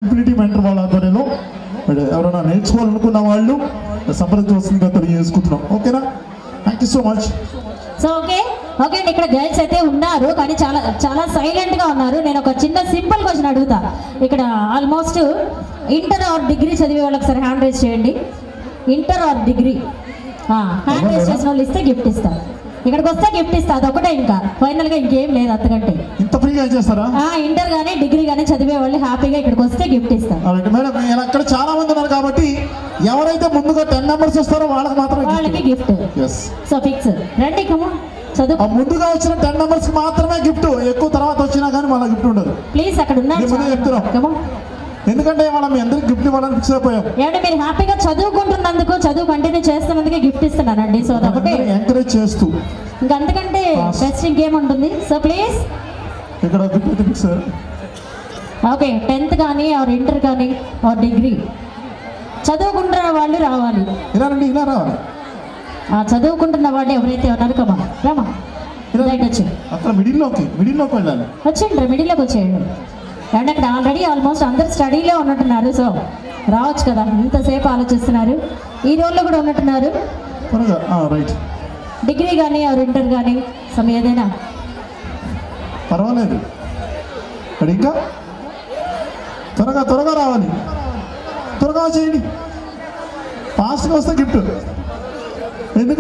Infinity mentor వాళ్ళ ఆధ్వర్యంలో ఎవరైనా నేర్చుకోవాలనుకున్న వాళ్ళు సంప్రదించవలసిందిగా తెలియజేసుకుంటున్నాం. ఓకేనా? Thank you so much. So okay అండి, ఇక్కడ గర్ల్స్ అయితే ఉన్నారు కానీ చాలా చాలా సైలెంట్ గా ఉన్నారు. నేను ఒక చిన్న సింపుల్ క్వశ్చన్ అడుగుతా. ఇక్కడ ఆల్మోస్ట్ ఇంటర్ ఆర్ డిగ్రీ చదివే వాళ్ళకి ఒకసారి హ్యాండ్ రైజ్ చేయండి. Inter or degree hand raise చేసిన వాళ్ళు ఇస్తే గిఫ్ట్ ఇస్తా. ఇక్కడికి వస్తే గిఫ్ట్ ఇస్తా, అదొకటే, ఇంకా ఫైనల్ గా ఇంకేం లేదు అంతకంటే. ఇంత ఫ్రీగా చేస్తారా? ఇంటర్ గానీ డిగ్రీ గానీ చదివే వాళ్ళు హ్యాపీగా ఇక్కడికి వస్తే గిఫ్ట్ ఇస్తారు. మేడం అక్కడ చాలా మంది ఉన్నారు కాబట్టి ఎవరైతే ముందుగా 10 మెంబర్స్ వస్తారో వాళ్ళకి మాత్రమే గిఫ్ట్. సో ఫిక్స్ రండి, చదువు. ముందుగా వచ్చిన 10 మెంబర్స్ మాత్రమే గిఫ్ట్, ఎక్కువ తర్వాత వచ్చినా కానీ మళ్ళీ గిఫ్ట్ ఉండదు. ప్లీజ్ అక్కడ చెప్తున్నాం, ఎందుకంటే మనం మీ అందరికి గిఫ్ట్ ఇవ్వాలని ఫిక్స్ అయిపోయాం. ఏమంటే మీరు హ్యాపీగా చదువుకుంటున్నందుకు, చదువు కంటిన్యూ చేస్తున్నందుకే గిఫ్ట్ ఇస్తున్నానండి. సో అదొకటి ఎంకరేజ్ చేస్తూ ఇంకా అంతకంటే బెస్ట్ ఇంకేం ఉంటుంది. సో ప్లీజ్ ఇక్కడ గిఫ్ట్ ఫిక్స్. ఓకే, 10th కానీ ఆర్ ఇంటర్ కానీ ఆర్ డిగ్రీ చదువుకుంటున్న వాళ్ళు రావాలి. ఇలా రండి, ఇలా రావాలి. చదువుకుంటున్న వాళ్ళు ఎవరైతే ఉన్నారో రామా వచ్చి అక్కడ మిడిల్లోకి వెళ్ళాలి. వచ్చేయండి, మిడిల్లోకి వచ్చేయండి. అండ్ అక్కడ ఆల్రెడీ ఆల్మోస్ట్ అందరు స్టడీలో ఉన్నట్టున్నారు. సో రావచ్చు కదా, ఇంతసేపు ఆలోచిస్తున్నారు. ఈ రోజులో కూడా ఉన్నట్టున్నారు. రైట్, డిగ్రీ కానీ ఆర్ ఇంటర్ కానీ సమయం ఏదైనా పర్వాలేదు. ఇంకా త్వరగా రావాలి, త్వరగా చేయండి. ఫాస్ట్గా వస్తే గిఫ్ట్. ఎందుకు